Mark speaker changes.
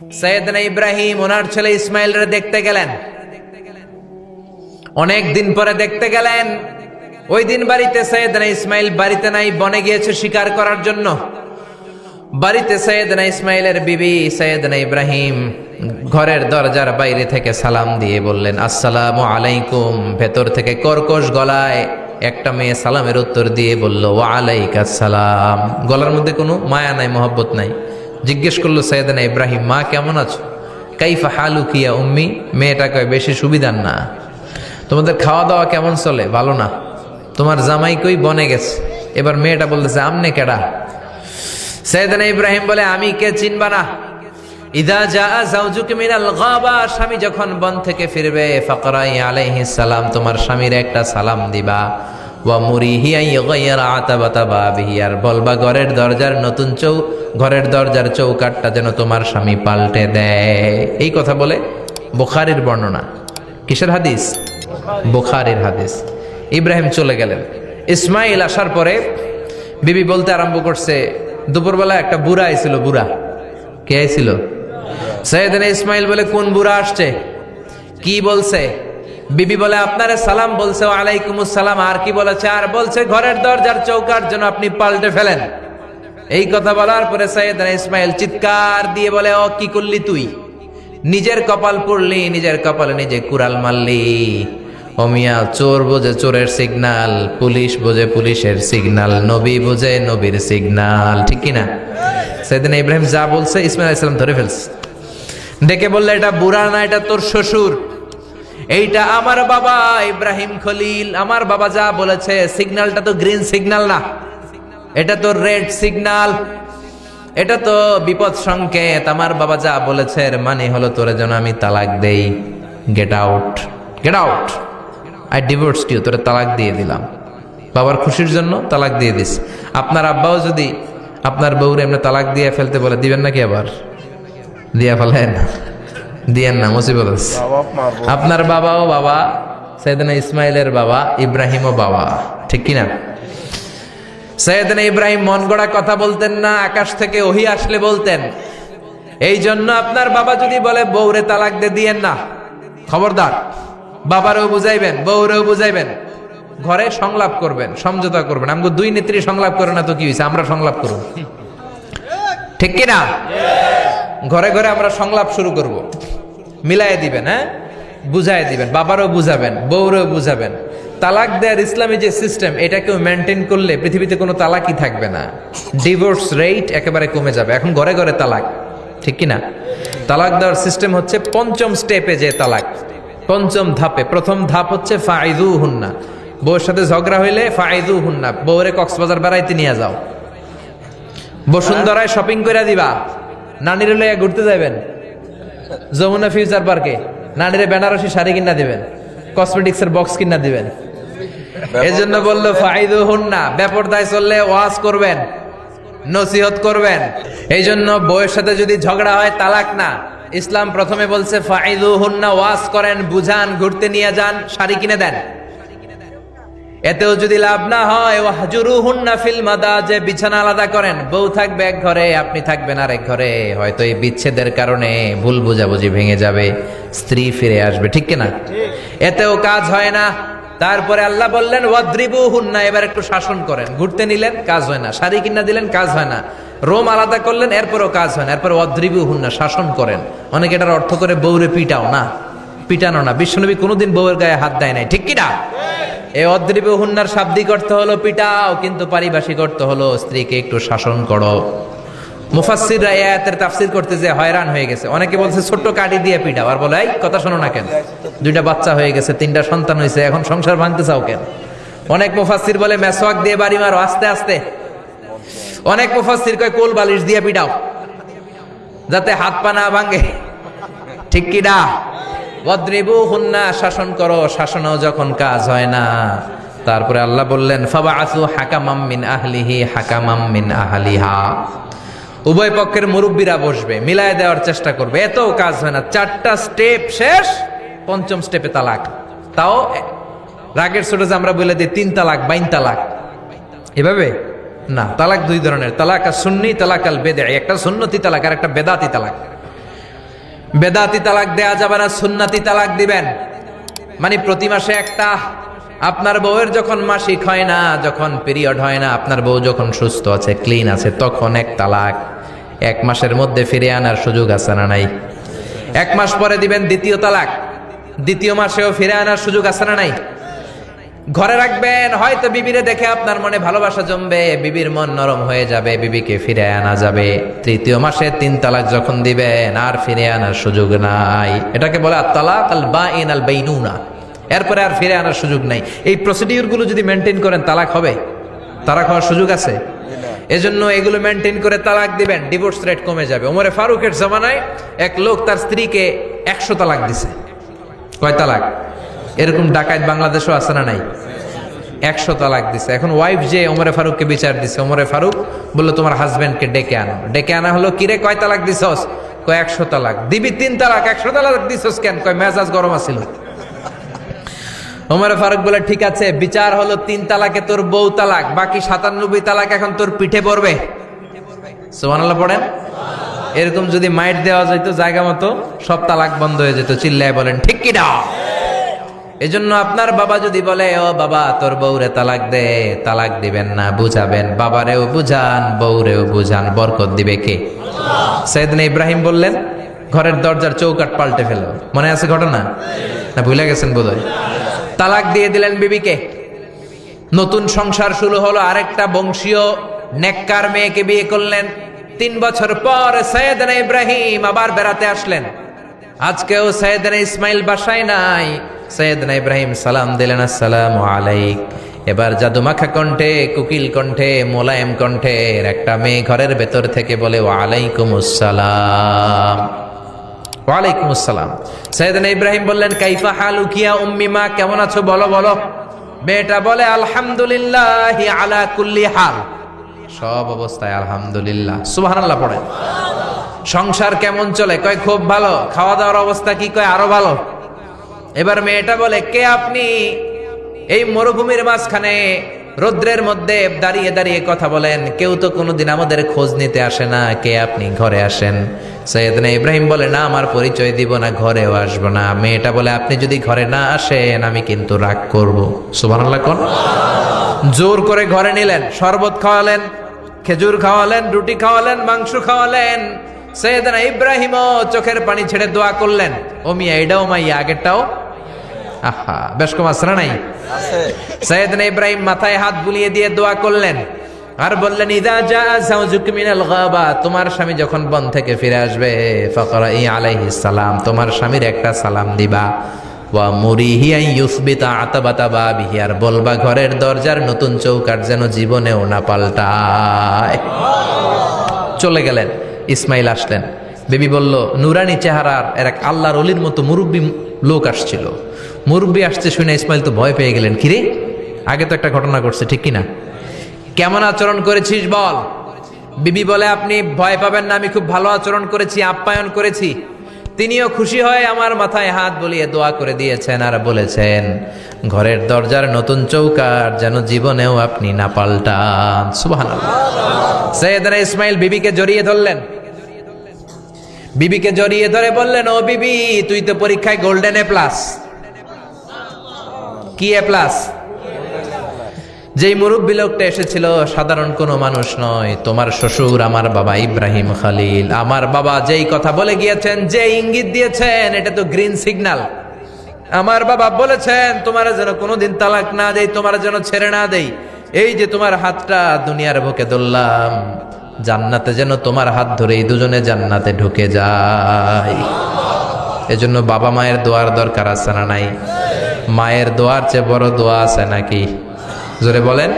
Speaker 1: সৈয়দনা ইব্রাহিম ওনার ছেলে ইসমাইলরে দেখতে গেলেন। অনেক দিন পরে দেখতে গেলেন। ওই দিন বাড়িতে সৈয়দনা ইসমাইল বাড়িতে নাই, বনে গিয়েছে শিকার করার জন্য। বাড়িতে সৈয়দনা ইসমাইলের বিবি সৈয়দনা ইব্রাহিম ঘরের দরজার বাইরে থেকে সালাম দিয়ে বললেন, আসসালামু আলাইকুম। ভেতর থেকে কর্কশ গলায় একটা মেয়ে সালামের উত্তর দিয়ে বলল, ওয়া আলাইকাস সালাম। গলার মধ্যে কোনো মায়া নাই, মহব্বত নাই। জিজ্ঞেস করলো সৈয়দনা ইব্রাহিম, মা কেমন আছো? কাইফা হালুকি ইয়া উম্মি। মেয়েটা কয়, বেশি সুবিধার না। তোমাদের খাওয়া দাওয়া কেমন চলে? ভালো না। তোমার জামাই কই? বনে গেছে। এবার মেয়েটা বলতেছে, আমনে কেডা? সৈয়দনা ইব্রাহিম বলে, আমি কে চিনবা না? ইদা জাআ যাওজুকা মিনাল গাবা, স্বামী যখন বন থেকে ফিরবে, ফাকরাই আলাইহিস সালাম, তোমার স্বামীর একটা সালাম দিবা। ওয়া মুরিহি আন ইগাইরা আতাবাতা বাবিহি, আর বলবা ঘরের দরজার চৌকাটটা যেন তোমার স্বামী পাল্টে দেয়। এই কথা বলে বুখারীর বর্ণনা। কিসের হাদিস? বুখারীর হাদিস। ইব্রাহিম চলে গেলেন। ইসমাইল আসার পরে বিবি বলতে আরম্ভ করছে, দুপুরবেলা একটা বুড়া আইছিল। বুড়া কে আইছিল? সৈয়দনা ইসমাইল বলে, কোন বুড়া আসছে? কি বলছে? বিবি বলে, আপনারে সালাম বলছে। ওয়া আলাইকুমুস সালাম। আর কি বলেছে? আর বলছে ঘরের দরজার চৌকাট যেন আপনি পাল্টে ফেলেন। এই কথা বলার পরে সৈয়দনা ইসমাইল চিৎকার দিয়ে বলে, ও কি করলি তুই? নিজের কপাল পুড়লি, নিজের কপালে নিজে কুড়াল মারলি। ও মিয়া, চোর বোঝে চোরের সিগনাল, পুলিশ বোঝে পুলিশের সিগনাল, নবী বোঝে নবীর সিগনাল। ঠিক কিনা? সৈয়দনা ইব্রাহিম যা বলছে ইসমাইল আলাইহিস সালাম ধরে ফেলছে। ডেকে বললে, এটা বুড়া না, এটা তোর শ্বশুর। এইটা আমার বাবা ইব্রাহিম খলিল। আমার বাবা যা বলেছে, সিগন্যালটা তো গ্রিন সিগন্যাল না, এটা তো রেড সিগন্যাল। এটা তো বিপদ সংকেত। আমার বাবা যা বলেছে এর মানে হলো তোরে যেন আমি তালাক দেই। Get out, get out. I divorced you. তোরে তালাক দিয়ে দিলাম। বাবার খুশির জন্য তালাক দিয়ে দিস। আপনার আব্বাও যদি আপনার বউরে এমনি তালাক দিয়ে ফেলতে বলে, দিবেন নাকি? আবার দিয়া ফেলেন, দিয়েন না, মুসিবত আছে। আপনার বাবাও বাবা, সৈয়দনা ইসমাইলের বাবা, ইব্রাহিমও বাবা। ঠিক কিনা? সৈয়দনা ইব্রাহিম মন গড়া কথা বলতেন না, আকাশ থেকে ওহী আসলে বলতেন। এই জন্য আপনার বাবা যদি বলে বউরে তালাক দিয়েন না, খবরদার। বাবারেও বুঝাইবেন, বউরেও বুঝাইবেন, ঘরে সংলাপ করবেন, সমঝোতা করবেন। আমাকে দুই নেত্রী সংলাপ করে না তো কি হয়েছে, আমরা সংলাপ করব। ঠিক কিনা? ঘরে ঘরে আমরা সংলাপ শুরু করব। মিলাই দিবেন, হ্যাঁ, বুঝাই দিবেন। বাবারও বুঝাবেন, বউরেও বুঝাবেন। তালাক দেওয়ার ইসলামী যে সিস্টেম, এটাকেও মেনটেন করলে পৃথিবীতে কোনো তালাকই থাকবে না। ডিভোর্স রেট একেবারে কমে যাবে। এখন ঘরে ঘরে তালাক। ঠিক কিনা? তালাক দেওয়ার সিস্টেম হচ্ছে পঞ্চম স্টেপে যে তালাক, পঞ্চম ধাপে। প্রথম ধাপ হচ্ছে ফাইযুহুন্না। বউয়ের সাথে ঝগড়া হইলে ফাইযুহুন্না, বউরে কক্সবাজার বেড়াইতে নিয়ে যাও, বসুন্ধরায় শপিং করে দিবা, নানিরে লইয়া ঘুরতে যাবেন, যমুনা ফিউচার পার্কে নানিরে বেনারসি শাড়ি কিনা দিবেন, কসমেটিক্সের বক্স কিনা দিবেন। এই জন্য বললো ফাইযুহুন্না। বেপরদায় চললে ওয়াজ করবেন, নসিহত করবেন। এই জন্য বউয়ের সাথে যদি ঝগড়া হয় তালাক না। ইসলাম প্রথমে বলছে ফাইযুহুন্না, ওয়াজ করেন, বুঝান, ঘুরতে নিয়ে যান, শাড়ি কিনে দেন। এতেও যদি লাভ না হয়, ওয়াহজুরুহুন্না ফিল মাদাজি, বিছানা আলাদা করেন। বউ থাকবে এক ঘরে, আপনি থাকবেন আরেক ঘরে। হয়তো এই বিচ্ছেদের কারণে ভুল বোঝাবুঝি ভেঙে যাবে, স্ত্রী ফিরে আসবে। ঠিক কিনা? এতেও কাজ হয় না। তারপরে আল্লাহ বললেন ওয়াদ্রিবুহুন্না, এবার একটু শাসন করেন। ঘুরতে নিলেন, কাজ হয় না। শাড়ি কিনা দিলেন, কাজ হয় না। রোম আলাদা করলেন, এরপরও কাজ হয় না। এরপর ওয়াদ্রিবুহুন্না, শাসন করেন। অনেকে এটার অর্থ করে বউরে পিটাও না, পিটানো না। বিশ্বনবী কোনোদিন বউয়ের গায়ে হাত দেয় নাই। ঠিক কিনা? এই অদ্রিবুহুন্নার শাব্দিক অর্থ হলো পিটাও, কিন্তু পারিভাষিক অর্থ হলো স্ত্রীকে একটু শাসন করো। মুফাসসিররা এই আয়াতের তাফসীর করতে যে হয়রান হয়ে গেছে। অনেকে বলছে ছোট্ট কাঠি দিয়ে পিটাও, আর বলে এই কথা শোনো না কেন? দুইটা বাচ্চা হয়ে গেছে, 3টা সন্তান হয়েছে, এখন সংসার ভাঙতে চাও কেন? অনেক মুফাসসির বলে মেসওয়াক দিয়ে বাড়ি মারো আস্তে আস্তে। অনেক মুফাসসির কয় কোল বালিশ দিয়ে পিটাও, যাতে হাত পা না ভাঙে। ঠিক কি না? ওয়াদ্রিবুহুন্না, শাসন করো। শাসনও যখন কাজ হয় না, তারপরে আল্লাহ বললেন ফাবাআসু হাকামাম মিন আহলিহি হাকামাম মিন আহলিহা। উভয় পক্ষের মুরব্বীরা বসবে, মিলায় দেওয়ার চেষ্টা করবে। এতেও কাজ হয় না। 4টা স্টেপ শেষ, পঞ্চম স্টেপে তালাক। তাও রাগের ছোট যে আমরা বলে দিই 3 তালাক, 22 তালাক, এভাবে না। তালাক 2 ধরনের, তালাক আর সুন্নি, তালাক আল বেদঈ। একটা সুন্নতি তালাক আর একটা বেদাতি তালাক। বেদাতি তালাক দেয়া যাবে না, সুন্নাতি তালাক দিবেন। মানে প্রতি মাসে একটা, আপনার বউয়ের যখন মাসিক হয় না, যখন পিরিয়ড হয় না, আপনার বউ যখন সুস্থ আছে, ক্লিন আছে, তখন এক তালাক। 1 মাসের মধ্যে ফিরে আনার সুযোগ আছে না নাই? 1 মাস পরে দিবেন দ্বিতীয় তালাক, দ্বিতীয় মাসেও ফিরে আনার সুযোগ আছে না নাই? ঘরে রাখবেন, হয়তো বিবিরে দেখে আপনার মনে ভালোবাসা জমবে, বিবির মন নরম হয়ে যাবে, বিবিকে ফিরে আনা যাবে। তৃতীয় মাসে 3 তালাক যখন দিবেন, আর ফিরে আনার সুযোগ নাই। এটাকে বলে আত-তালাক আল-বাইন আল-বাইনুনা। এরপরে আর ফিরে আনার সুযোগ নাই। এই প্রসিডিউরগুলো যদি মেনটেন করেন, তালাক হবে? তালাক হওয়ার সুযোগ আছে? এজন্য এগুলো মেনটেন করে তালাক দিবেন, ডিভোর্স রেট কমে যাবে। ওমরে ফারুকের জামানায় এক লোক তার স্ত্রীকে 100 তালাক দিছে। কয় তালাক? এরকম ডাকাত বাংলাদেশও আছে না নাই? 100 তালাক দিছে। এখন ওয়াইফ যে ওমরে ফারুককে বিচার দিছে, ওমরে ফারুক বললো তোমার হাজবেন্ডকে ডেকে আনো। ডেকে আনা হলো, কিরে কয় তালাক দিছস? কয় 100 তালাক। দিবি 3 তালাক, 100 তালাক দিছস কেন? কয় মেজাজ গরম আছিল। ওমরে ফারুক বলে ঠিক আছে, বিচার হলো 3 তালাকে তোর বউ তালাক, বাকি 97 তালাক এখন তোর পিঠে পড়বে। সুবহানাল্লাহ পড়েন। এরকম যদি মাইট দেওয়া যেত জায়গা মতো, সব তালাক বন্ধ হয়ে যেত। চিল্লায় বলেন ঠিক কি না? এজন্য আপনার বাবা যদি বলে ও বাবা তোর বউরে তালাক দে, তালাক দিবেন না, বুঝাবেন। বাবারেও বুঝান, বউরেও বুঝান, বরকত দিবে কে? সাইয়েদনা ইব্রাহিম বললেন ঘরের দরজার চৌকাঠ পাল্টে ফেলো। মনে আছে ঘটনা? না ভুলে গেছেন বোধহয়? তালাক দিয়ে দিলেন বিবিকে। নতুন সংসার শুরু হলো, আরেকটা বংশীয় নেককার মেয়েকে বিয়ে করলেন। 3 বছর পর সাইয়েদনা ইব্রাহিম আবার বেড়াতে আসলেন। আজকেও সাইয়েদনা ইসমাইল বাসায় নাই। সাইয়েদনা ইব্রাহিম সালাম দিলেন, আসসালামু আলাইক। এবার জাদুমাখা কণ্ঠে, কুকিল কণ্ঠে, মোলায়েম কণ্ঠের একটা মেয়ে ঘরের ভেতর থেকে বলে ওয়ালাইকুমুস সালাম। ওয়ালাইকুমুস সালাম। সাইয়েদনা ইব্রাহিম বললেন কাইফা হালুকি ইয়া উম্মি, মা কেমন আছো বলো বলো। মেয়েটা বলে আলহামদুলিল্লাহি আলা কুল্লি হাল, সব অবস্থায় আলহামদুলিল্লাহ। সুবহানাল্লাহ পড়ে। সংসার কেমন চলে? কয় খুব ভালো। খাওয়া দাওয়ার অবস্থা কি? কয় আরো ভালো। এবার মেয়েটা বলে কে আপনি? এই মরুভূমির মাঝখানে রৌদ্রের মধ্যে দাঁড়িয়ে দাঁড়িয়ে কথা বলেন, কেউ তো কোনোদিন আমাদের খোঁজ নিতে আসে না, কে আপনি? ঘরে আসেন। সাইয়েদনা ইব্রাহিম বলে না, আমার পরিচয় দিব না, ঘরেও আসবো না। মেয়েটা বলে আপনি যদি ঘরে না আসেন আমি কিন্তু রাগ করব। সুবহানাল্লাহ কোন। জোর করে ঘরে নিলেন, শরবত খাওয়ালেন, খেজুর খাওয়ালেন, রুটি খাওয়ালেন, মাংস খাওয়ালেন। সাইয়েদনা ইব্রাহিমও চোখের পানি ছেড়ে দোয়া করলেন, ও মিয়া এটাও মাইয়া আগেরটাও। আহা, বেশ কম আসরা নাই? সাইয়েদনা ইব্রাহিম মাথায় হাত বুলিয়ে দিয়ে দোয়া করলেন আর বললেন ইদা জা যাওজুক মিনাল গাবা, তোমার স্বামী যখন বন থেকে ফিরে আসবে, ফাকরাই আলাইহিস সালাম, তোমার স্বামীর একটা সালাম দিবা। ওয়া মুরিহি আন ইউসবিতা আতাবাতা বাবিহি, আর বলবা ঘরের দরজার নতুন চৌকাঠ যেন জীবনেও না পাল্টায়। চলে গেলেন। ইসমাইল আসলেন। বেবি বলল নুরানি চেহারার এক আল্লাহর ওলির মতো মুরব্বী লোক আসছিল। মুরব্বী আসছে শুনে ইসমাইল তো ভয় পেয়ে গেলেন, কিরে আগে তো একটা ঘটনা ঘটছে, ঠিক কিনা? কেমন আচরণ করেছিস বল। বিবি বলে আপনি ভয় পাবেন না, আমি খুব ভালো আচরণ করেছি, আপ্যায়ন করেছি। তিনিও খুশি হয়ে আমার মাথায় হাত বুলিয়ে দোয়া করে দিয়েছেন আর বলেছেন ঘরের দরজার নতুন চৌকাঠ যেন জীবনেও আপনি না পাল্টান। সুবহানাল্লাহ। সাইয়েদনা ইসমাইল বিবিকে জড়িয়ে ধরলেন। বিবিকে জড়িয়ে ধরে বললেন ও বিবি, তুই তো পরীক্ষায় গোল্ডেন এ প্লাস। কি এ প্লাস? যেই মুরব্বী লোকটা এসেছিল সাধারণ কোনো মানুষ নয়, তোমার শ্বশুর আমার বাবা ইব্রাহিম খালিল। আমার বাবা যেই কথা বলে গিয়েছেন, যে ইঙ্গিত দিয়েছেন, এটা তো গ্রিন সিগন্যাল। আমার বাবা বলেছেন তোমার যেন কোনোদিন তালাক না দেই, তোমার যেন ছেড়ে না দেই। এই যে তোমার হাতটা দুনিয়ার বুকে ধরলাম, জান্নাতে যেন তোমার হাত ধরেই দুজনে জান্নাতে ঢুকে যায়। এজন্য বাবা মায়ের দোয়ার দরকার আছে না নাই? মায়ের দোয়ার চেয়ে বড় দোয়া আছে নাকি? জোরে বলেন।